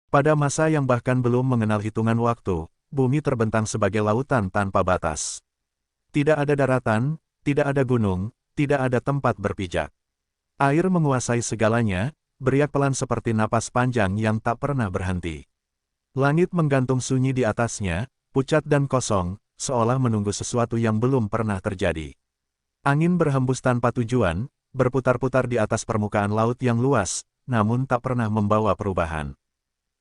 Pada masa yang bahkan belum mengenal hitungan waktu, bumi terbentang sebagai lautan tanpa batas. Tidak ada daratan, tidak ada gunung, tidak ada tempat berpijak. Air menguasai segalanya, beriak pelan seperti napas panjang yang tak pernah berhenti. Langit menggantung sunyi di atasnya, pucat dan kosong, seolah menunggu sesuatu yang belum pernah terjadi. Angin berhembus tanpa tujuan, berputar-putar di atas permukaan laut yang luas, namun tak pernah membawa perubahan.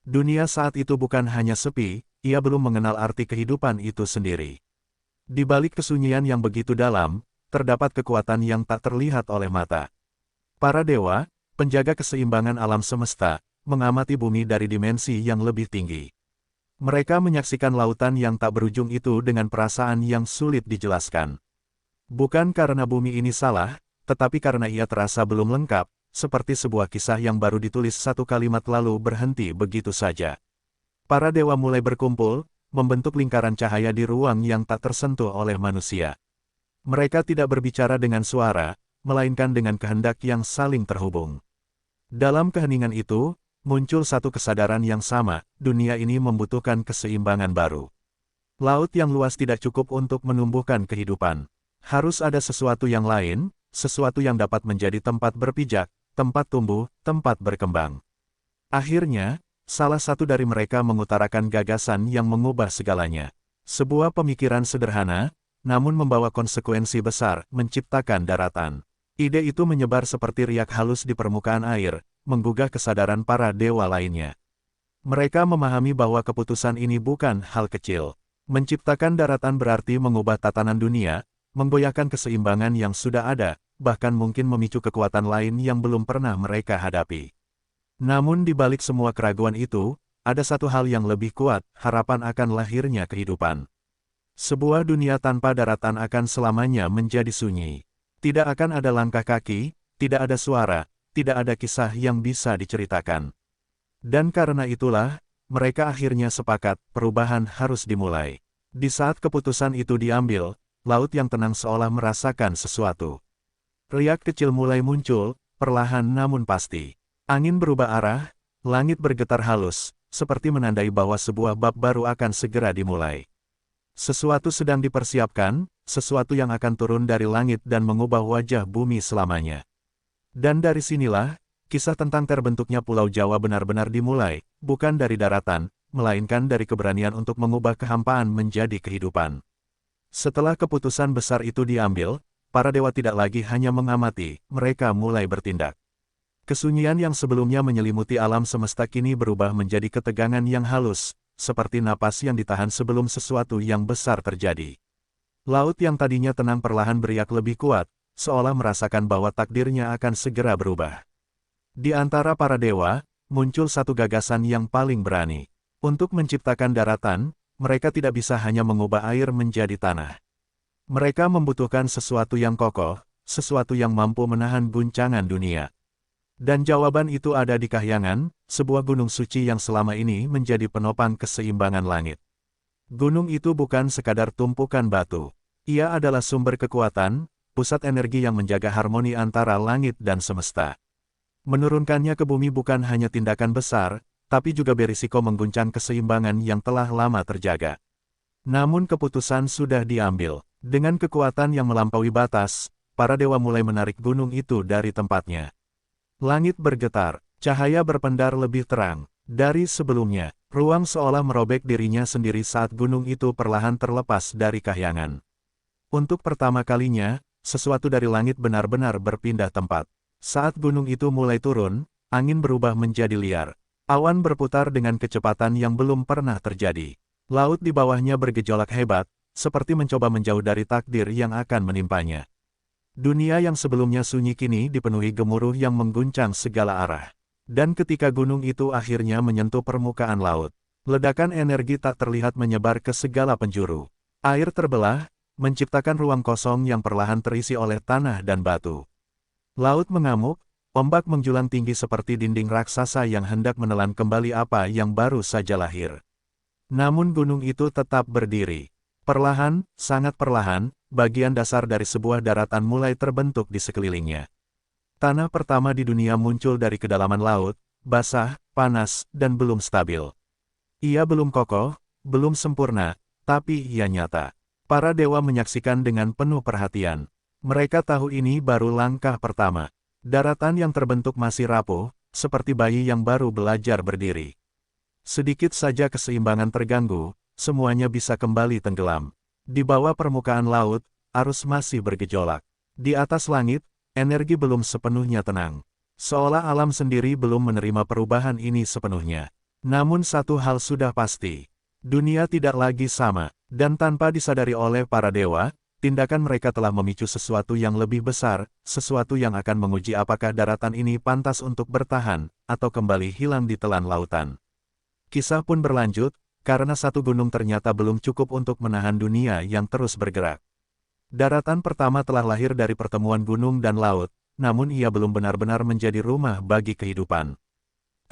Dunia saat itu bukan hanya sepi, ia belum mengenal arti kehidupan itu sendiri. Di balik kesunyian yang begitu dalam, terdapat kekuatan yang tak terlihat oleh mata. Para dewa, penjaga keseimbangan alam semesta, mengamati bumi dari dimensi yang lebih tinggi. Mereka menyaksikan lautan yang tak berujung itu dengan perasaan yang sulit dijelaskan. Bukan karena bumi ini salah, tetapi karena ia terasa belum lengkap, seperti sebuah kisah yang baru ditulis satu kalimat lalu berhenti begitu saja. Para dewa mulai berkumpul, membentuk lingkaran cahaya di ruang yang tak tersentuh oleh manusia. Mereka tidak berbicara dengan suara, melainkan dengan kehendak yang saling terhubung. Dalam keheningan itu, muncul satu kesadaran yang sama, dunia ini membutuhkan keseimbangan baru. Laut yang luas tidak cukup untuk menumbuhkan kehidupan. Harus ada sesuatu yang lain, sesuatu yang dapat menjadi tempat berpijak, tempat tumbuh, tempat berkembang. Akhirnya, salah satu dari mereka mengutarakan gagasan yang mengubah segalanya. Sebuah pemikiran sederhana, namun membawa konsekuensi besar, menciptakan daratan. Ide itu menyebar seperti riak halus di permukaan air, menggugah kesadaran para dewa lainnya. Mereka memahami bahwa keputusan ini bukan hal kecil. Menciptakan daratan berarti mengubah tatanan dunia, menggoyahkan keseimbangan yang sudah ada, bahkan mungkin memicu kekuatan lain yang belum pernah mereka hadapi. Namun di balik semua keraguan itu, ada satu hal yang lebih kuat, harapan akan lahirnya kehidupan. Sebuah dunia tanpa daratan akan selamanya menjadi sunyi. Tidak akan ada langkah kaki, tidak ada suara, tidak ada kisah yang bisa diceritakan. Dan karena itulah, mereka akhirnya sepakat, perubahan harus dimulai. Di saat keputusan itu diambil, laut yang tenang seolah merasakan sesuatu. Riak kecil mulai muncul, perlahan namun pasti. Angin berubah arah, langit bergetar halus, seperti menandai bahwa sebuah bab baru akan segera dimulai. Sesuatu sedang dipersiapkan, sesuatu yang akan turun dari langit dan mengubah wajah bumi selamanya. Dan dari sinilah, kisah tentang terbentuknya Pulau Jawa benar-benar dimulai, bukan dari daratan, melainkan dari keberanian untuk mengubah kehampaan menjadi kehidupan. Setelah keputusan besar itu diambil, para dewa tidak lagi hanya mengamati, mereka mulai bertindak. Kesunyian yang sebelumnya menyelimuti alam semesta kini berubah menjadi ketegangan yang halus, seperti napas yang ditahan sebelum sesuatu yang besar terjadi. Laut yang tadinya tenang perlahan beriak lebih kuat, seolah merasakan bahwa takdirnya akan segera berubah. Di antara para dewa, muncul satu gagasan yang paling berani. Untuk menciptakan daratan, mereka tidak bisa hanya mengubah air menjadi tanah. Mereka membutuhkan sesuatu yang kokoh, sesuatu yang mampu menahan guncangan dunia. Dan jawaban itu ada di Kahyangan, sebuah gunung suci yang selama ini menjadi penopang keseimbangan langit. Gunung itu bukan sekadar tumpukan batu. Ia adalah sumber kekuatan, pusat energi yang menjaga harmoni antara langit dan semesta. Menurunkannya ke bumi bukan hanya tindakan besar, tapi juga berisiko mengguncang keseimbangan yang telah lama terjaga. Namun keputusan sudah diambil. Dengan kekuatan yang melampaui batas, para dewa mulai menarik gunung itu dari tempatnya. Langit bergetar, cahaya berpendar lebih terang. Dari sebelumnya, ruang seolah merobek dirinya sendiri saat gunung itu perlahan terlepas dari Kahyangan. Untuk pertama kalinya, sesuatu dari langit benar-benar berpindah tempat. Saat gunung itu mulai turun, angin berubah menjadi liar. Awan berputar dengan kecepatan yang belum pernah terjadi. Laut di bawahnya bergejolak hebat, seperti mencoba menjauh dari takdir yang akan menimpanya. Dunia yang sebelumnya sunyi kini dipenuhi gemuruh yang mengguncang segala arah. Dan ketika gunung itu akhirnya menyentuh permukaan laut, ledakan energi tak terlihat menyebar ke segala penjuru. Air terbelah, menciptakan ruang kosong yang perlahan terisi oleh tanah dan batu. Laut mengamuk, ombak menjulang tinggi seperti dinding raksasa yang hendak menelan kembali apa yang baru saja lahir. Namun gunung itu tetap berdiri. Perlahan, sangat perlahan, bagian dasar dari sebuah daratan mulai terbentuk di sekelilingnya. Tanah pertama di dunia muncul dari kedalaman laut, basah, panas, dan belum stabil. Ia belum kokoh, belum sempurna, tapi ia nyata. Para dewa menyaksikan dengan penuh perhatian. Mereka tahu ini baru langkah pertama. Daratan yang terbentuk masih rapuh, seperti bayi yang baru belajar berdiri. Sedikit saja keseimbangan terganggu, semuanya bisa kembali tenggelam. Di bawah permukaan laut, arus masih bergejolak. Di atas langit, energi belum sepenuhnya tenang. Seolah alam sendiri belum menerima perubahan ini sepenuhnya. Namun satu hal sudah pasti. Dunia tidak lagi sama, dan tanpa disadari oleh para dewa, tindakan mereka telah memicu sesuatu yang lebih besar, sesuatu yang akan menguji apakah daratan ini pantas untuk bertahan, atau kembali hilang di telan lautan. Kisah pun berlanjut, karena satu gunung ternyata belum cukup untuk menahan dunia yang terus bergerak. Daratan pertama telah lahir dari pertemuan gunung dan laut, namun ia belum benar-benar menjadi rumah bagi kehidupan.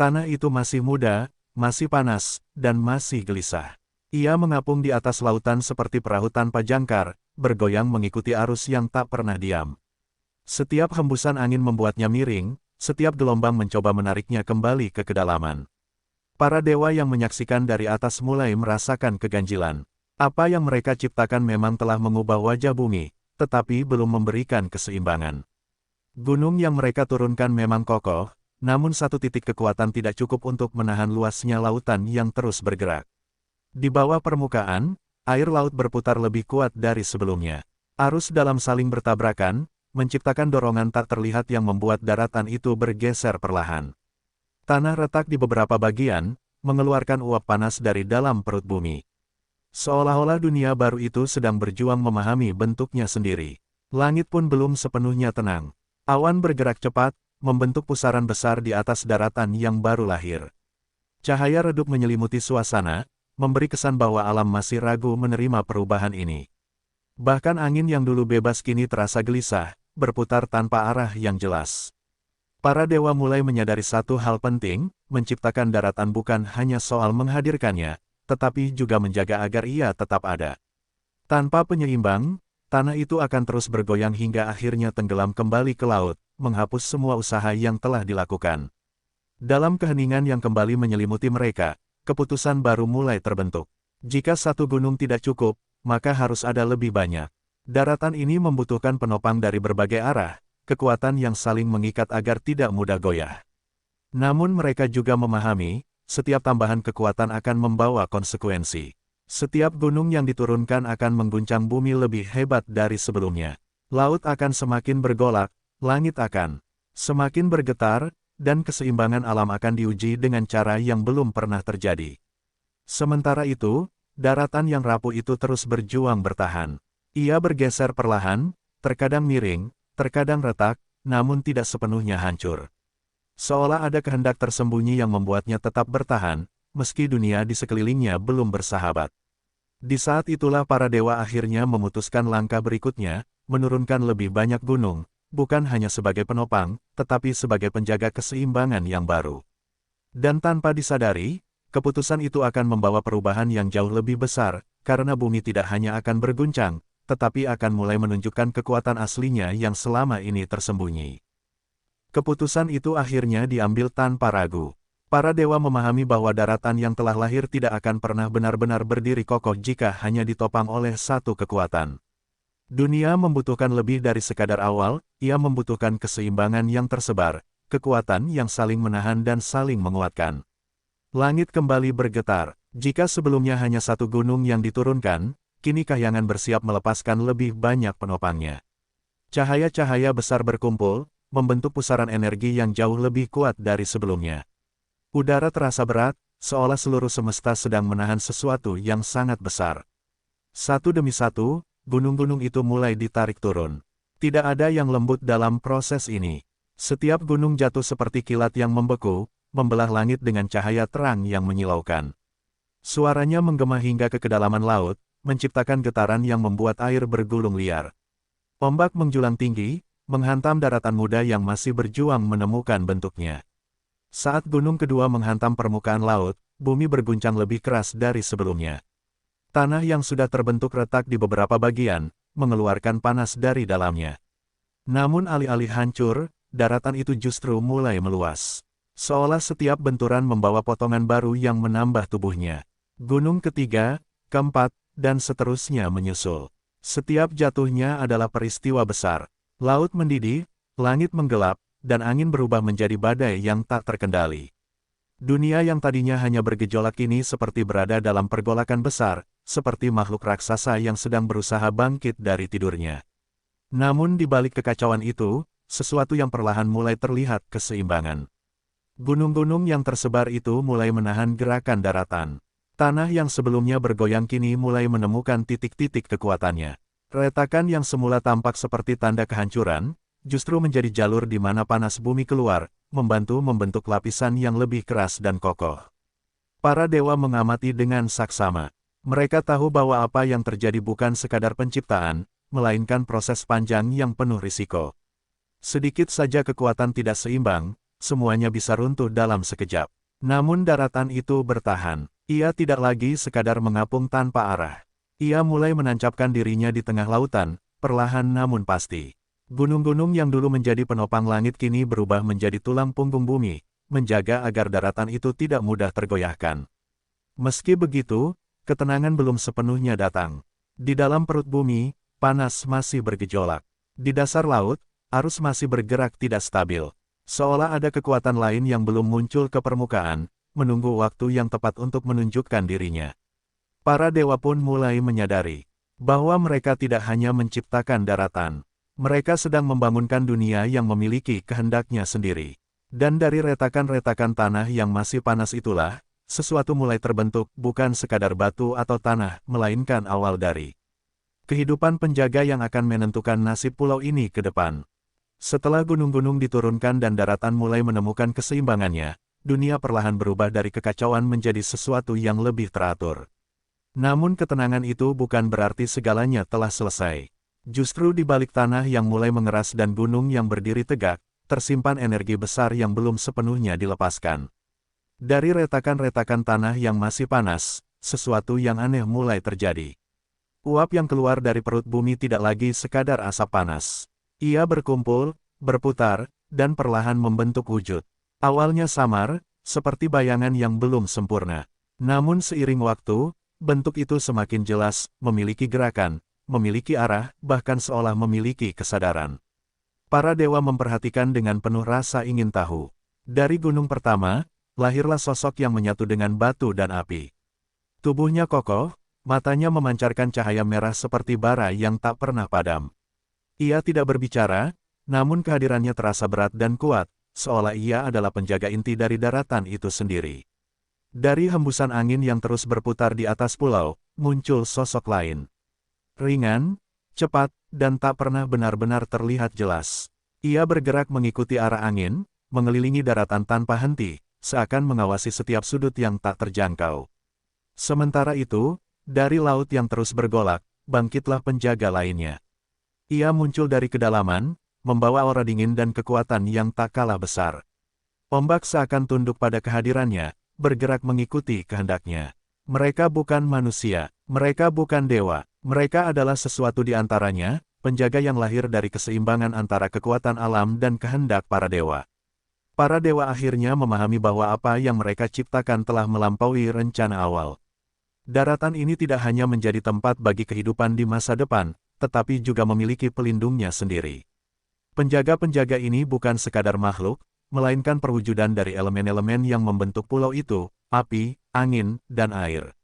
Tanah itu masih muda, masih panas, dan masih gelisah. Ia mengapung di atas lautan seperti perahu tanpa jangkar, bergoyang mengikuti arus yang tak pernah diam. Setiap hembusan angin membuatnya miring, setiap gelombang mencoba menariknya kembali ke kedalaman. Para dewa yang menyaksikan dari atas mulai merasakan keganjilan. Apa yang mereka ciptakan memang telah mengubah wajah bumi, tetapi belum memberikan keseimbangan. Gunung yang mereka turunkan memang kokoh, namun satu titik kekuatan tidak cukup untuk menahan luasnya lautan yang terus bergerak. Di bawah permukaan, air laut berputar lebih kuat dari sebelumnya. Arus dalam saling bertabrakan, menciptakan dorongan tak terlihat yang membuat daratan itu bergeser perlahan. Tanah retak di beberapa bagian, mengeluarkan uap panas dari dalam perut bumi. Seolah-olah dunia baru itu sedang berjuang memahami bentuknya sendiri. Langit pun belum sepenuhnya tenang. Awan bergerak cepat, membentuk pusaran besar di atas daratan yang baru lahir. Cahaya redup menyelimuti suasana, memberi kesan bahwa alam masih ragu menerima perubahan ini. Bahkan angin yang dulu bebas kini terasa gelisah, berputar tanpa arah yang jelas. Para dewa mulai menyadari satu hal penting, menciptakan daratan bukan hanya soal menghadirkannya, tetapi juga menjaga agar ia tetap ada. Tanpa penyeimbang, tanah itu akan terus bergoyang hingga akhirnya tenggelam kembali ke laut, menghapus semua usaha yang telah dilakukan. Dalam keheningan yang kembali menyelimuti mereka, keputusan baru mulai terbentuk. Jika satu gunung tidak cukup, maka harus ada lebih banyak. Daratan ini membutuhkan penopang dari berbagai arah, kekuatan yang saling mengikat agar tidak mudah goyah. Namun mereka juga memahami, setiap tambahan kekuatan akan membawa konsekuensi. Setiap gunung yang diturunkan akan mengguncang bumi lebih hebat dari sebelumnya. Laut akan semakin bergolak, langit akan semakin bergetar, dan keseimbangan alam akan diuji dengan cara yang belum pernah terjadi. Sementara itu, daratan yang rapuh itu terus berjuang bertahan. Ia bergeser perlahan, terkadang miring, terkadang retak, namun tidak sepenuhnya hancur. Seolah ada kehendak tersembunyi yang membuatnya tetap bertahan, meski dunia di sekelilingnya belum bersahabat. Di saat itulah para dewa akhirnya memutuskan langkah berikutnya, menurunkan lebih banyak gunung, bukan hanya sebagai penopang, tetapi sebagai penjaga keseimbangan yang baru. Dan tanpa disadari, keputusan itu akan membawa perubahan yang jauh lebih besar, karena bumi tidak hanya akan berguncang, tetapi akan mulai menunjukkan kekuatan aslinya yang selama ini tersembunyi. Keputusan itu akhirnya diambil tanpa ragu. Para dewa memahami bahwa daratan yang telah lahir tidak akan pernah benar-benar berdiri kokoh jika hanya ditopang oleh satu kekuatan. Dunia membutuhkan lebih dari sekadar awal, ia membutuhkan keseimbangan yang tersebar, kekuatan yang saling menahan dan saling menguatkan. Langit kembali bergetar. Jika sebelumnya hanya satu gunung yang diturunkan, kini kahyangan bersiap melepaskan lebih banyak penopangnya. Cahaya-cahaya besar berkumpul, membentuk pusaran energi yang jauh lebih kuat dari sebelumnya. Udara terasa berat, seolah seluruh semesta sedang menahan sesuatu yang sangat besar. Satu demi satu, gunung-gunung itu mulai ditarik turun. Tidak ada yang lembut dalam proses ini. Setiap gunung jatuh seperti kilat yang membeku, membelah langit dengan cahaya terang yang menyilaukan. Suaranya menggema hingga ke kedalaman laut, menciptakan getaran yang membuat air bergulung liar. Ombak menjulang tinggi, menghantam daratan muda yang masih berjuang menemukan bentuknya. Saat gunung kedua menghantam permukaan laut, bumi berguncang lebih keras dari sebelumnya. Tanah yang sudah terbentuk retak di beberapa bagian, mengeluarkan panas dari dalamnya. Namun alih-alih hancur, daratan itu justru mulai meluas. Seolah setiap benturan membawa potongan baru yang menambah tubuhnya. Gunung ketiga, keempat, dan seterusnya menyusul. Setiap jatuhnya adalah peristiwa besar. Laut mendidih, langit menggelap, dan angin berubah menjadi badai yang tak terkendali. Dunia yang tadinya hanya bergejolak ini seperti berada dalam pergolakan besar, seperti makhluk raksasa yang sedang berusaha bangkit dari tidurnya. Namun di balik kekacauan itu, sesuatu yang perlahan mulai terlihat keseimbangan. Gunung-gunung yang tersebar itu mulai menahan gerakan daratan. Tanah yang sebelumnya bergoyang kini mulai menemukan titik-titik kekuatannya. Retakan yang semula tampak seperti tanda kehancuran, justru menjadi jalur di mana panas bumi keluar, membantu membentuk lapisan yang lebih keras dan kokoh. Para dewa mengamati dengan saksama. Mereka tahu bahwa apa yang terjadi bukan sekadar penciptaan, melainkan proses panjang yang penuh risiko. Sedikit saja kekuatan tidak seimbang, semuanya bisa runtuh dalam sekejap. Namun daratan itu bertahan. Ia tidak lagi sekadar mengapung tanpa arah. Ia mulai menancapkan dirinya di tengah lautan, perlahan namun pasti. Gunung-gunung yang dulu menjadi penopang langit kini berubah menjadi tulang punggung bumi, menjaga agar daratan itu tidak mudah tergoyahkan. Meski begitu, ketenangan belum sepenuhnya datang. Di dalam perut bumi, panas masih bergejolak. Di dasar laut, arus masih bergerak tidak stabil. Seolah ada kekuatan lain yang belum muncul ke permukaan, menunggu waktu yang tepat untuk menunjukkan dirinya. Para dewa pun mulai menyadari bahwa mereka tidak hanya menciptakan daratan. Mereka sedang membangunkan dunia yang memiliki kehendaknya sendiri. Dan dari retakan-retakan tanah yang masih panas itulah, sesuatu mulai terbentuk, bukan sekadar batu atau tanah, melainkan awal dari kehidupan penjaga yang akan menentukan nasib pulau ini ke depan. Setelah gunung-gunung diturunkan dan daratan mulai menemukan keseimbangannya, dunia perlahan berubah dari kekacauan menjadi sesuatu yang lebih teratur. Namun ketenangan itu bukan berarti segalanya telah selesai. Justru di balik tanah yang mulai mengeras dan gunung yang berdiri tegak, tersimpan energi besar yang belum sepenuhnya dilepaskan. Dari retakan-retakan tanah yang masih panas, sesuatu yang aneh mulai terjadi. Uap yang keluar dari perut bumi tidak lagi sekadar asap panas. Ia berkumpul, berputar, dan perlahan membentuk wujud. Awalnya samar, seperti bayangan yang belum sempurna. Namun seiring waktu, bentuk itu semakin jelas, memiliki gerakan, memiliki arah, bahkan seolah memiliki kesadaran. Para dewa memperhatikan dengan penuh rasa ingin tahu. Dari gunung pertama, lahirlah sosok yang menyatu dengan batu dan api. Tubuhnya kokoh, matanya memancarkan cahaya merah seperti bara yang tak pernah padam. Ia tidak berbicara, namun kehadirannya terasa berat dan kuat, seolah ia adalah penjaga inti dari daratan itu sendiri. Dari hembusan angin yang terus berputar di atas pulau, muncul sosok lain. Ringan, cepat, dan tak pernah benar-benar terlihat jelas. Ia bergerak mengikuti arah angin, mengelilingi daratan tanpa henti, seakan mengawasi setiap sudut yang tak terjangkau. Sementara itu, dari laut yang terus bergolak, bangkitlah penjaga lainnya. Ia muncul dari kedalaman, membawa aura dingin dan kekuatan yang tak kalah besar. Ombak seakan tunduk pada kehadirannya, bergerak mengikuti kehendaknya. Mereka bukan manusia, mereka bukan dewa, mereka adalah sesuatu di antaranya, penjaga yang lahir dari keseimbangan antara kekuatan alam dan kehendak para dewa. Para dewa akhirnya memahami bahwa apa yang mereka ciptakan telah melampaui rencana awal. Daratan ini tidak hanya menjadi tempat bagi kehidupan di masa depan, tetapi juga memiliki pelindungnya sendiri. Penjaga-penjaga ini bukan sekadar makhluk, melainkan perwujudan dari elemen-elemen yang membentuk pulau itu, api, angin, dan air.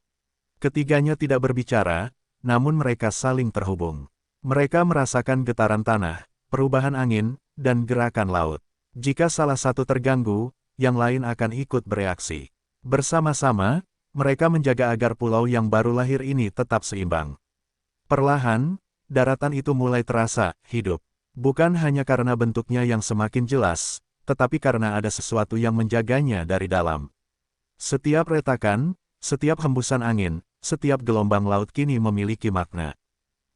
Ketiganya tidak berbicara, namun mereka saling terhubung. Mereka merasakan getaran tanah, perubahan angin, dan gerakan laut. Jika salah satu terganggu, yang lain akan ikut bereaksi. Bersama-sama, mereka menjaga agar pulau yang baru lahir ini tetap seimbang. Perlahan, daratan itu mulai terasa hidup. Bukan hanya karena bentuknya yang semakin jelas, tetapi karena ada sesuatu yang menjaganya dari dalam. Setiap retakan, setiap hembusan angin, setiap gelombang laut kini memiliki makna.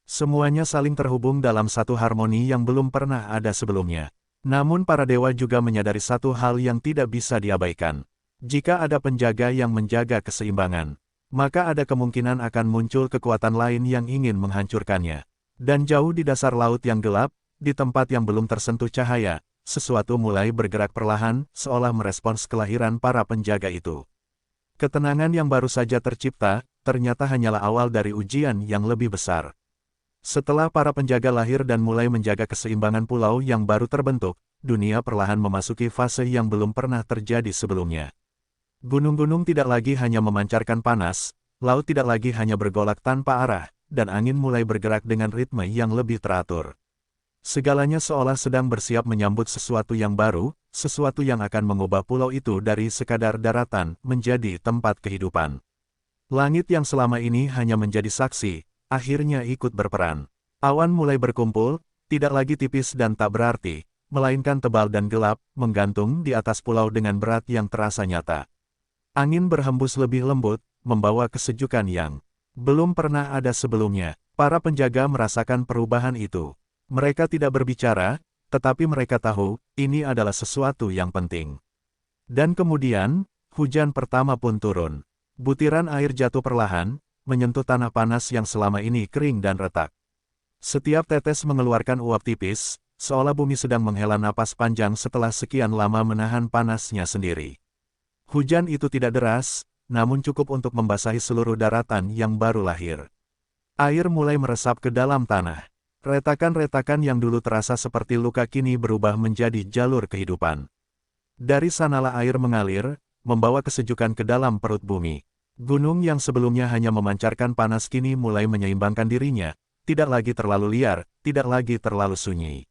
Semuanya saling terhubung dalam satu harmoni yang belum pernah ada sebelumnya. Namun para dewa juga menyadari satu hal yang tidak bisa diabaikan. Jika ada penjaga yang menjaga keseimbangan, maka ada kemungkinan akan muncul kekuatan lain yang ingin menghancurkannya. Dan jauh di dasar laut yang gelap, di tempat yang belum tersentuh cahaya, sesuatu mulai bergerak perlahan, seolah merespons kelahiran para penjaga itu. Ketenangan yang baru saja tercipta, ternyata hanyalah awal dari ujian yang lebih besar. Setelah para penjaga lahir dan mulai menjaga keseimbangan pulau yang baru terbentuk, dunia perlahan memasuki fase yang belum pernah terjadi sebelumnya. Gunung-gunung tidak lagi hanya memancarkan panas, laut tidak lagi hanya bergolak tanpa arah, dan angin mulai bergerak dengan ritme yang lebih teratur. Segalanya seolah sedang bersiap menyambut sesuatu yang baru, sesuatu yang akan mengubah pulau itu dari sekadar daratan menjadi tempat kehidupan. Langit yang selama ini hanya menjadi saksi, akhirnya ikut berperan. Awan mulai berkumpul, tidak lagi tipis dan tak berarti, melainkan tebal dan gelap, menggantung di atas pulau dengan berat yang terasa nyata. Angin berhembus lebih lembut, membawa kesejukan yang belum pernah ada sebelumnya. Para penjaga merasakan perubahan itu. Mereka tidak berbicara, tetapi mereka tahu, ini adalah sesuatu yang penting. Dan kemudian, hujan pertama pun turun. Butiran air jatuh perlahan, menyentuh tanah panas yang selama ini kering dan retak. Setiap tetes mengeluarkan uap tipis, seolah bumi sedang menghela napas panjang setelah sekian lama menahan panasnya sendiri. Hujan itu tidak deras, namun cukup untuk membasahi seluruh daratan yang baru lahir. Air mulai meresap ke dalam tanah. Retakan-retakan yang dulu terasa seperti luka kini berubah menjadi jalur kehidupan. Dari sanalah air mengalir, membawa kesejukan ke dalam perut bumi. Gunung yang sebelumnya hanya memancarkan panas kini mulai menyeimbangkan dirinya, tidak lagi terlalu liar, tidak lagi terlalu sunyi.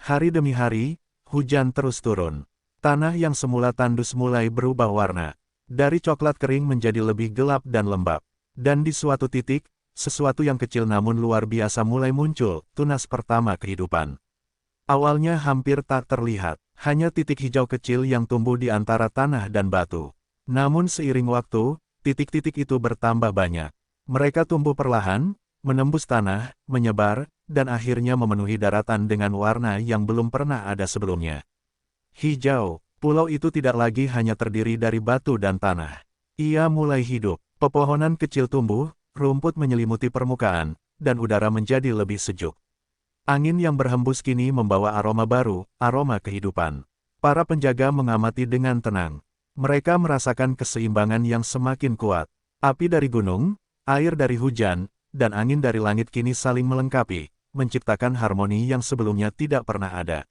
Hari demi hari, hujan terus turun. Tanah yang semula tandus mulai berubah warna. Dari coklat kering menjadi lebih gelap dan lembab. Dan di suatu titik, sesuatu yang kecil namun luar biasa mulai muncul, tunas pertama kehidupan. Awalnya hampir tak terlihat, hanya titik hijau kecil yang tumbuh di antara tanah dan batu. Namun seiring waktu, titik-titik itu bertambah banyak. Mereka tumbuh perlahan, menembus tanah, menyebar, dan akhirnya memenuhi daratan dengan warna yang belum pernah ada sebelumnya. Hijau, pulau itu tidak lagi hanya terdiri dari batu dan tanah. Ia mulai hidup, pepohonan kecil tumbuh, rumput menyelimuti permukaan, dan udara menjadi lebih sejuk. Angin yang berhembus kini membawa aroma baru, aroma kehidupan. Para penjaga mengamati dengan tenang. Mereka merasakan keseimbangan yang semakin kuat. Api dari gunung, air dari hujan, dan angin dari langit kini saling melengkapi, menciptakan harmoni yang sebelumnya tidak pernah ada.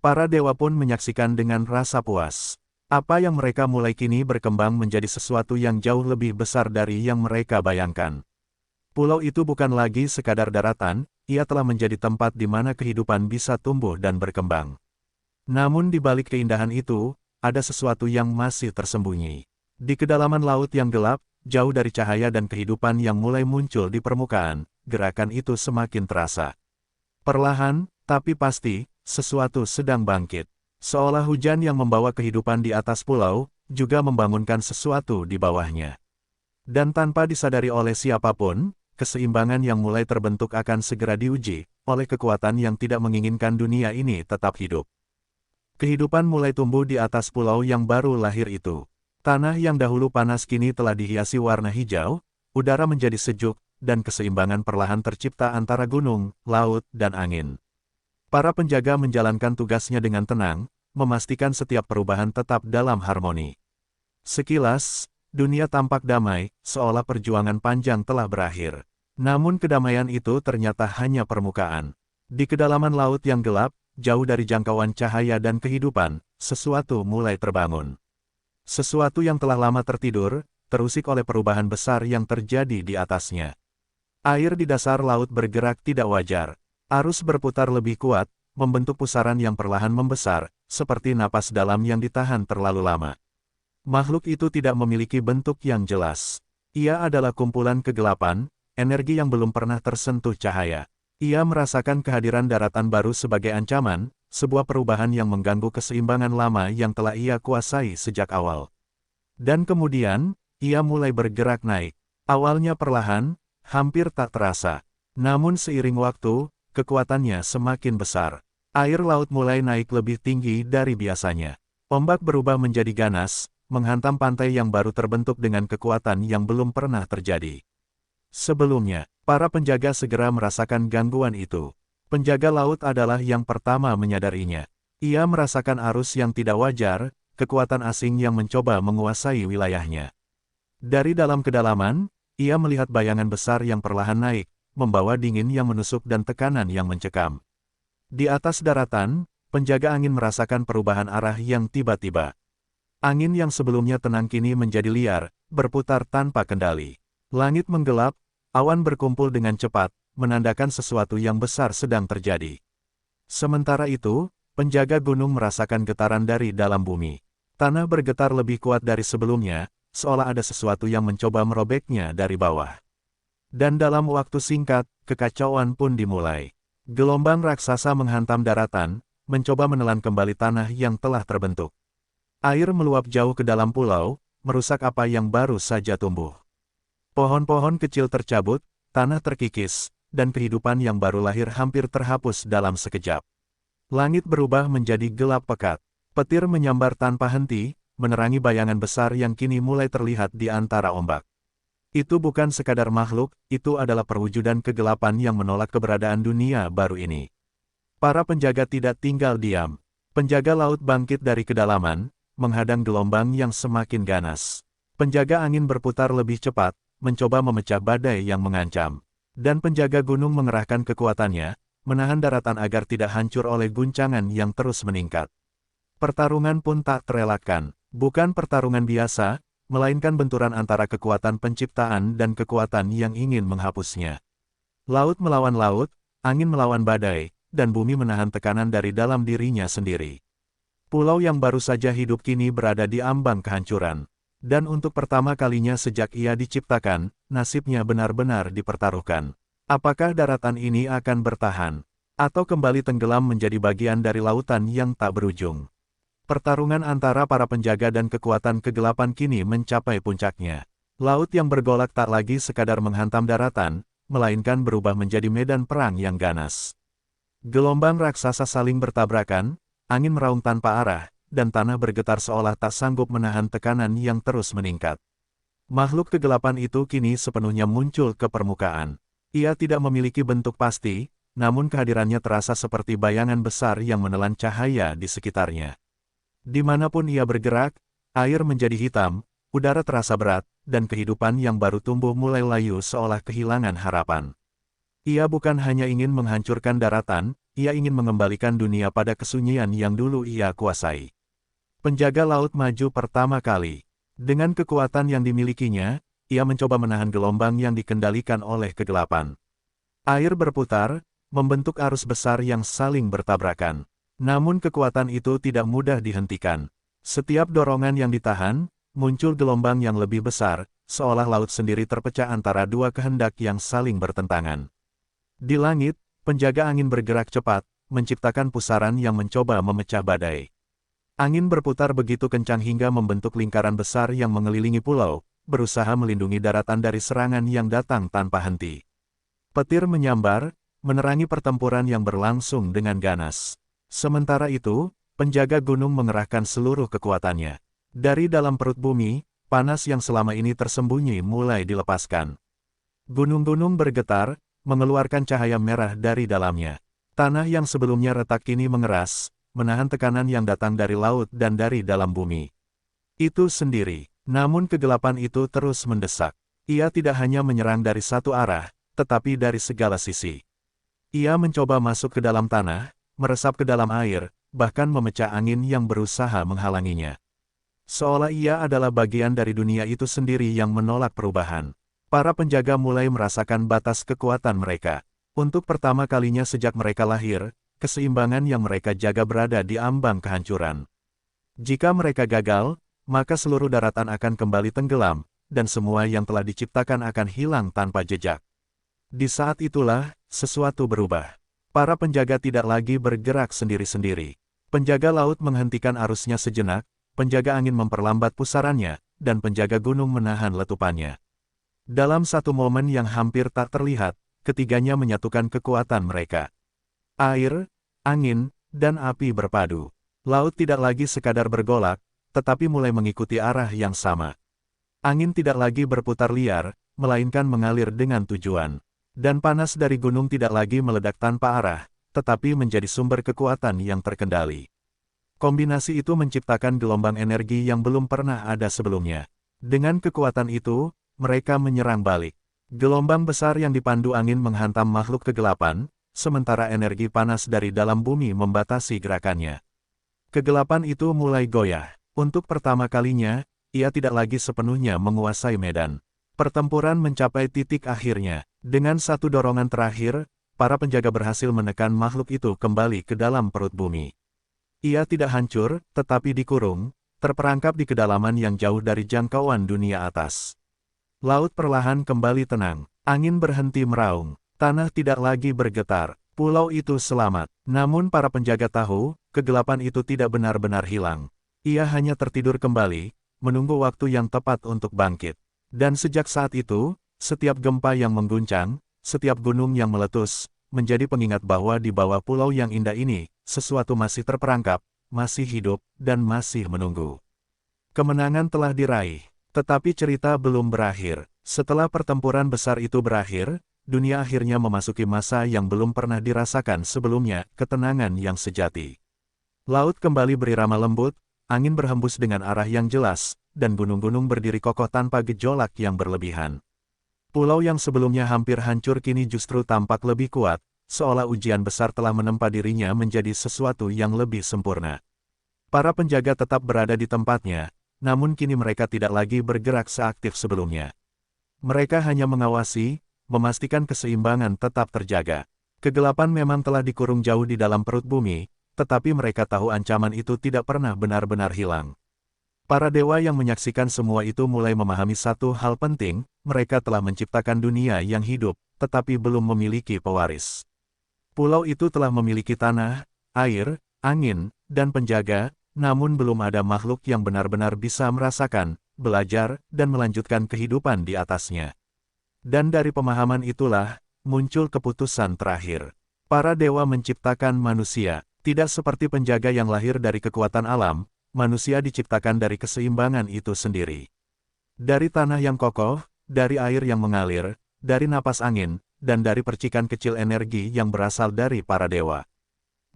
Para dewa pun menyaksikan dengan rasa puas. Apa yang mereka mulai kini berkembang menjadi sesuatu yang jauh lebih besar dari yang mereka bayangkan. Pulau itu bukan lagi sekadar daratan, ia telah menjadi tempat di mana kehidupan bisa tumbuh dan berkembang. Namun di balik keindahan itu, ada sesuatu yang masih tersembunyi. Di kedalaman laut yang gelap, jauh dari cahaya dan kehidupan yang mulai muncul di permukaan, gerakan itu semakin terasa. Perlahan, tapi pasti, sesuatu sedang bangkit. Seolah hujan yang membawa kehidupan di atas pulau, juga membangunkan sesuatu di bawahnya. Dan tanpa disadari oleh siapapun, keseimbangan yang mulai terbentuk akan segera diuji, oleh kekuatan yang tidak menginginkan dunia ini tetap hidup. Kehidupan mulai tumbuh di atas pulau yang baru lahir itu. Tanah yang dahulu panas kini telah dihiasi warna hijau, udara menjadi sejuk, dan keseimbangan perlahan tercipta antara gunung, laut, dan angin. Para penjaga menjalankan tugasnya dengan tenang, memastikan setiap perubahan tetap dalam harmoni. Sekilas, dunia tampak damai, seolah perjuangan panjang telah berakhir. Namun kedamaian itu ternyata hanya permukaan. Di kedalaman laut yang gelap, jauh dari jangkauan cahaya dan kehidupan, sesuatu mulai terbangun. Sesuatu yang telah lama tertidur, terusik oleh perubahan besar yang terjadi di atasnya. Air di dasar laut bergerak tidak wajar. Arus berputar lebih kuat, membentuk pusaran yang perlahan membesar, seperti napas dalam yang ditahan terlalu lama. Makhluk itu tidak memiliki bentuk yang jelas. Ia adalah kumpulan kegelapan, energi yang belum pernah tersentuh cahaya. Ia merasakan kehadiran daratan baru sebagai ancaman, sebuah perubahan yang mengganggu keseimbangan lama yang telah ia kuasai sejak awal. Dan kemudian, ia mulai bergerak naik. Awalnya perlahan, hampir tak terasa. Namun seiring waktu, kekuatannya semakin besar. Air laut mulai naik lebih tinggi dari biasanya. Ombak berubah menjadi ganas, menghantam pantai yang baru terbentuk dengan kekuatan yang belum pernah terjadi. Sebelumnya, para penjaga segera merasakan gangguan itu. Penjaga laut adalah yang pertama menyadarinya. Ia merasakan arus yang tidak wajar, kekuatan asing yang mencoba menguasai wilayahnya. Dari dalam kedalaman, ia melihat bayangan besar yang perlahan naik, membawa dingin yang menusuk dan tekanan yang mencekam. Di atas daratan, penjaga angin merasakan perubahan arah yang tiba-tiba. Angin yang sebelumnya tenang kini menjadi liar, berputar tanpa kendali. Langit menggelap, awan berkumpul dengan cepat, menandakan sesuatu yang besar sedang terjadi. Sementara itu, penjaga gunung merasakan getaran dari dalam bumi. Tanah bergetar lebih kuat dari sebelumnya, seolah ada sesuatu yang mencoba merobeknya dari bawah. Dan dalam waktu singkat, kekacauan pun dimulai. Gelombang raksasa menghantam daratan, mencoba menelan kembali tanah yang telah terbentuk. Air meluap jauh ke dalam pulau, merusak apa yang baru saja tumbuh. Pohon-pohon kecil tercabut, tanah terkikis, dan kehidupan yang baru lahir hampir terhapus dalam sekejap. Langit berubah menjadi gelap pekat. Petir menyambar tanpa henti, menerangi bayangan besar yang kini mulai terlihat di antara ombak. Itu bukan sekadar makhluk, itu adalah perwujudan kegelapan yang menolak keberadaan dunia baru ini. Para penjaga tidak tinggal diam. Penjaga laut bangkit dari kedalaman, menghadang gelombang yang semakin ganas. Penjaga angin berputar lebih cepat, mencoba memecah badai yang mengancam. Dan penjaga gunung mengerahkan kekuatannya, menahan daratan agar tidak hancur oleh guncangan yang terus meningkat. Pertarungan pun tak terelakkan, bukan pertarungan biasa, melainkan benturan antara kekuatan penciptaan dan kekuatan yang ingin menghapusnya. Laut melawan laut, angin melawan badai, dan bumi menahan tekanan dari dalam dirinya sendiri. Pulau yang baru saja hidup kini berada di ambang kehancuran. Dan untuk pertama kalinya sejak ia diciptakan, nasibnya benar-benar dipertaruhkan. Apakah daratan ini akan bertahan, atau kembali tenggelam menjadi bagian dari lautan yang tak berujung? Pertarungan antara para penjaga dan kekuatan kegelapan kini mencapai puncaknya. Laut yang bergolak tak lagi sekadar menghantam daratan, melainkan berubah menjadi medan perang yang ganas. Gelombang raksasa saling bertabrakan, angin meraung tanpa arah, dan tanah bergetar seolah tak sanggup menahan tekanan yang terus meningkat. Makhluk kegelapan itu kini sepenuhnya muncul ke permukaan. Ia tidak memiliki bentuk pasti, namun kehadirannya terasa seperti bayangan besar yang menelan cahaya di sekitarnya. Dimanapun ia bergerak, air menjadi hitam, udara terasa berat, dan kehidupan yang baru tumbuh mulai layu seolah kehilangan harapan. Ia bukan hanya ingin menghancurkan daratan, ia ingin mengembalikan dunia pada kesunyian yang dulu ia kuasai. Penjaga laut maju pertama kali. Dengan kekuatan yang dimilikinya, ia mencoba menahan gelombang yang dikendalikan oleh kegelapan. Air berputar, membentuk arus besar yang saling bertabrakan. Namun kekuatan itu tidak mudah dihentikan. Setiap dorongan yang ditahan, muncul gelombang yang lebih besar, seolah laut sendiri terpecah antara dua kehendak yang saling bertentangan. Di langit, penjaga angin bergerak cepat, menciptakan pusaran yang mencoba memecah badai. Angin berputar begitu kencang hingga membentuk lingkaran besar yang mengelilingi pulau, berusaha melindungi daratan dari serangan yang datang tanpa henti. Petir menyambar, menerangi pertempuran yang berlangsung dengan ganas. Sementara itu, penjaga gunung mengerahkan seluruh kekuatannya. Dari dalam perut bumi, panas yang selama ini tersembunyi mulai dilepaskan. Gunung-gunung bergetar, mengeluarkan cahaya merah dari dalamnya. Tanah yang sebelumnya retak kini mengeras, menahan tekanan yang datang dari laut dan dari dalam bumi. Itu sendiri. Namun kegelapan itu terus mendesak. Ia tidak hanya menyerang dari satu arah, tetapi dari segala sisi. Ia mencoba masuk ke dalam tanah, meresap ke dalam air, bahkan memecah angin yang berusaha menghalanginya. Seolah ia adalah bagian dari dunia itu sendiri yang menolak perubahan. Para penjaga mulai merasakan batas kekuatan mereka. Untuk pertama kalinya sejak mereka lahir, keseimbangan yang mereka jaga berada di ambang kehancuran. Jika mereka gagal, maka seluruh daratan akan kembali tenggelam, dan semua yang telah diciptakan akan hilang tanpa jejak. Di saat itulah, sesuatu berubah. Para penjaga tidak lagi bergerak sendiri-sendiri. Penjaga laut menghentikan arusnya sejenak, penjaga angin memperlambat pusarannya, dan penjaga gunung menahan letupannya. Dalam satu momen yang hampir tak terlihat, ketiganya menyatukan kekuatan mereka. Air, angin, dan api berpadu. Laut tidak lagi sekadar bergolak, tetapi mulai mengikuti arah yang sama. Angin tidak lagi berputar liar, melainkan mengalir dengan tujuan. Dan panas dari gunung tidak lagi meledak tanpa arah, tetapi menjadi sumber kekuatan yang terkendali. Kombinasi itu menciptakan gelombang energi yang belum pernah ada sebelumnya. Dengan kekuatan itu, mereka menyerang balik. Gelombang besar yang dipandu angin menghantam makhluk kegelapan, sementara energi panas dari dalam bumi membatasi gerakannya. Kegelapan itu mulai goyah. Untuk pertama kalinya, ia tidak lagi sepenuhnya menguasai medan. Pertempuran mencapai titik akhirnya. Dengan satu dorongan terakhir, para penjaga berhasil menekan makhluk itu kembali ke dalam perut bumi. Ia tidak hancur, tetapi dikurung, terperangkap di kedalaman yang jauh dari jangkauan dunia atas. Laut perlahan kembali tenang, angin berhenti meraung, tanah tidak lagi bergetar, pulau itu selamat. Namun para penjaga tahu, kegelapan itu tidak benar-benar hilang. Ia hanya tertidur kembali, menunggu waktu yang tepat untuk bangkit. Dan sejak saat itu, setiap gempa yang mengguncang, setiap gunung yang meletus, menjadi pengingat bahwa di bawah pulau yang indah ini, sesuatu masih terperangkap, masih hidup, dan masih menunggu. Kemenangan telah diraih, tetapi cerita belum berakhir. Setelah pertempuran besar itu berakhir, dunia akhirnya memasuki masa yang belum pernah dirasakan sebelumnya, ketenangan yang sejati. Laut kembali berirama lembut, angin berhembus dengan arah yang jelas, dan gunung-gunung berdiri kokoh tanpa gejolak yang berlebihan. Pulau yang sebelumnya hampir hancur kini justru tampak lebih kuat, seolah ujian besar telah menempa dirinya menjadi sesuatu yang lebih sempurna. Para penjaga tetap berada di tempatnya, namun kini mereka tidak lagi bergerak seaktif sebelumnya. Mereka hanya mengawasi, memastikan keseimbangan tetap terjaga. Kegelapan memang telah dikurung jauh di dalam perut bumi, tetapi mereka tahu ancaman itu tidak pernah benar-benar hilang. Para dewa yang menyaksikan semua itu mulai memahami satu hal penting, mereka telah menciptakan dunia yang hidup, tetapi belum memiliki pewaris. Pulau itu telah memiliki tanah, air, angin, dan penjaga, namun belum ada makhluk yang benar-benar bisa merasakan, belajar, dan melanjutkan kehidupan di atasnya. Dan dari pemahaman itulah, muncul keputusan terakhir. Para dewa menciptakan manusia, tidak seperti penjaga yang lahir dari kekuatan alam, manusia diciptakan dari keseimbangan itu sendiri. Dari tanah yang kokoh, dari air yang mengalir, dari napas angin, dan dari percikan kecil energi yang berasal dari para dewa.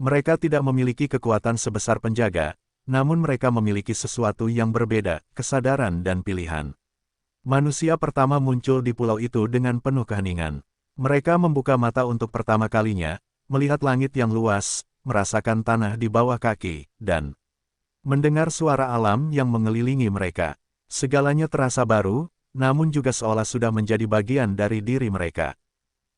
Mereka tidak memiliki kekuatan sebesar penjaga, namun mereka memiliki sesuatu yang berbeda, kesadaran dan pilihan. Manusia pertama muncul di pulau itu dengan penuh keheningan. Mereka membuka mata untuk pertama kalinya, melihat langit yang luas, merasakan tanah di bawah kaki, dan mendengar suara alam yang mengelilingi mereka. Segalanya terasa baru, namun juga seolah sudah menjadi bagian dari diri mereka.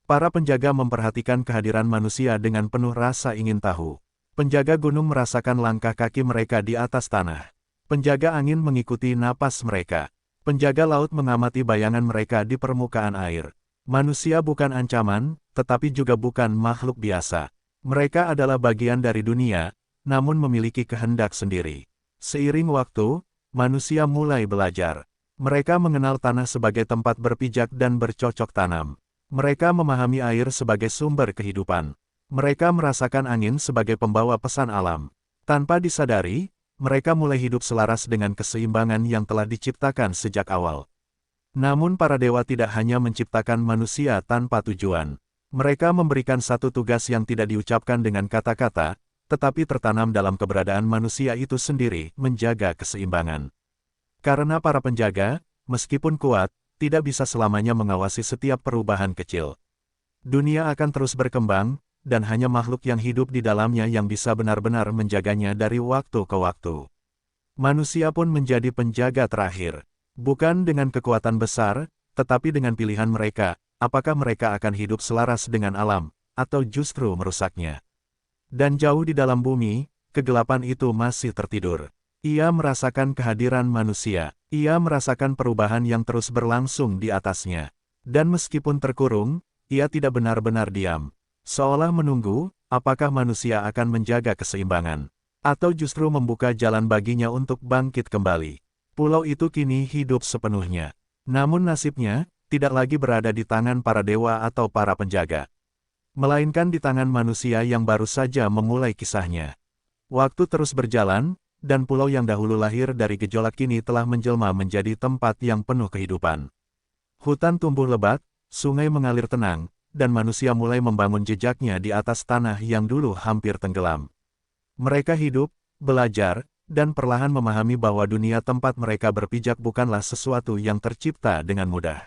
Para penjaga memperhatikan kehadiran manusia dengan penuh rasa ingin tahu. Penjaga gunung merasakan langkah kaki mereka di atas tanah. Penjaga angin mengikuti napas mereka. Penjaga laut mengamati bayangan mereka di permukaan air. Manusia bukan ancaman, tetapi juga bukan makhluk biasa. Mereka adalah bagian dari dunia, namun memiliki kehendak sendiri. Seiring waktu, manusia mulai belajar. Mereka mengenal tanah sebagai tempat berpijak dan bercocok tanam. Mereka memahami air sebagai sumber kehidupan. Mereka merasakan angin sebagai pembawa pesan alam. Tanpa disadari, mereka mulai hidup selaras dengan keseimbangan yang telah diciptakan sejak awal. Namun para dewa tidak hanya menciptakan manusia tanpa tujuan. Mereka memberikan satu tugas yang tidak diucapkan dengan kata-kata, tetapi tertanam dalam keberadaan manusia itu sendiri, menjaga keseimbangan. Karena para penjaga, meskipun kuat, tidak bisa selamanya mengawasi setiap perubahan kecil. Dunia akan terus berkembang, dan hanya makhluk yang hidup di dalamnya yang bisa benar-benar menjaganya dari waktu ke waktu. Manusia pun menjadi penjaga terakhir. Bukan dengan kekuatan besar, tetapi dengan pilihan mereka, apakah mereka akan hidup selaras dengan alam, atau justru merusaknya. Dan jauh di dalam bumi, kegelapan itu masih tertidur. Ia merasakan kehadiran manusia. Ia merasakan perubahan yang terus berlangsung di atasnya. Dan meskipun terkurung, ia tidak benar-benar diam. Seolah menunggu, apakah manusia akan menjaga keseimbangan. Atau justru membuka jalan baginya untuk bangkit kembali. Pulau itu kini hidup sepenuhnya. Namun nasibnya, tidak lagi berada di tangan para dewa atau para penjaga. Melainkan di tangan manusia yang baru saja memulai kisahnya. Waktu terus berjalan, dan pulau yang dahulu lahir dari gejolak kini telah menjelma menjadi tempat yang penuh kehidupan. Hutan tumbuh lebat, sungai mengalir tenang, dan manusia mulai membangun jejaknya di atas tanah yang dulu hampir tenggelam. Mereka hidup, belajar, dan perlahan memahami bahwa dunia tempat mereka berpijak bukanlah sesuatu yang tercipta dengan mudah.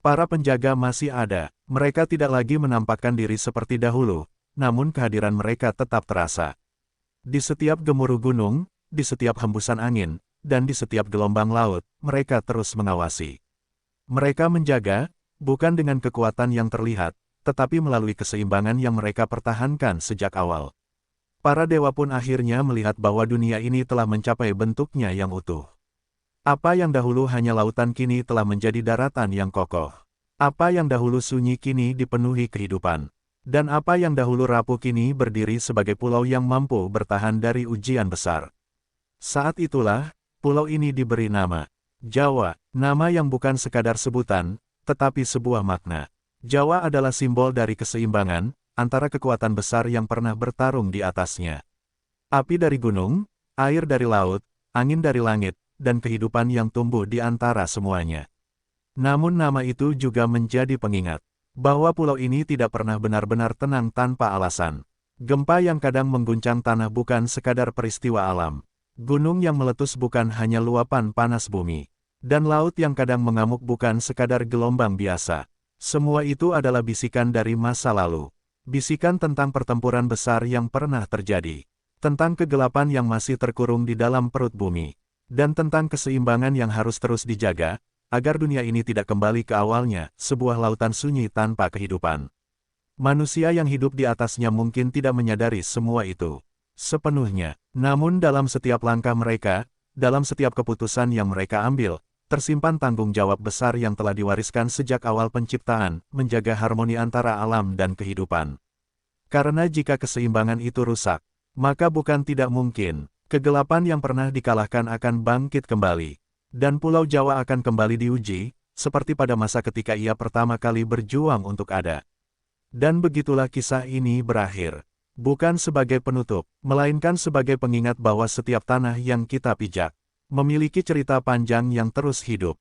Para penjaga masih ada, mereka tidak lagi menampakkan diri seperti dahulu, namun kehadiran mereka tetap terasa. Di setiap gemuruh gunung, di setiap hembusan angin, dan di setiap gelombang laut, mereka terus mengawasi. Mereka menjaga, bukan dengan kekuatan yang terlihat, tetapi melalui keseimbangan yang mereka pertahankan sejak awal. Para dewa pun akhirnya melihat bahwa dunia ini telah mencapai bentuknya yang utuh. Apa yang dahulu hanya lautan kini telah menjadi daratan yang kokoh. Apa yang dahulu sunyi kini dipenuhi kehidupan. Dan apa yang dahulu rapuh kini berdiri sebagai pulau yang mampu bertahan dari ujian besar. Saat itulah, pulau ini diberi nama Jawa, nama yang bukan sekadar sebutan, tetapi sebuah makna. Jawa adalah simbol dari keseimbangan, antara kekuatan besar yang pernah bertarung di atasnya. Api dari gunung, air dari laut, angin dari langit, dan kehidupan yang tumbuh di antara semuanya. Namun nama itu juga menjadi pengingat, bahwa pulau ini tidak pernah benar-benar tenang tanpa alasan. Gempa yang kadang mengguncang tanah bukan sekadar peristiwa alam. Gunung yang meletus bukan hanya luapan panas bumi. Dan laut yang kadang mengamuk bukan sekadar gelombang biasa. Semua itu adalah bisikan dari masa lalu. Bisikan tentang pertempuran besar yang pernah terjadi. Tentang kegelapan yang masih terkurung di dalam perut bumi. Dan tentang keseimbangan yang harus terus dijaga, agar dunia ini tidak kembali ke awalnya, sebuah lautan sunyi tanpa kehidupan. Manusia yang hidup di atasnya mungkin tidak menyadari semua itu sepenuhnya. Namun dalam setiap langkah mereka, dalam setiap keputusan yang mereka ambil, tersimpan tanggung jawab besar yang telah diwariskan sejak awal penciptaan, menjaga harmoni antara alam dan kehidupan. Karena jika keseimbangan itu rusak, maka bukan tidak mungkin, kegelapan yang pernah dikalahkan akan bangkit kembali. Dan Pulau Jawa akan kembali diuji, seperti pada masa ketika ia pertama kali berjuang untuk ada. Dan begitulah kisah ini berakhir. Bukan sebagai penutup, melainkan sebagai pengingat bahwa setiap tanah yang kita pijak, memiliki cerita panjang yang terus hidup.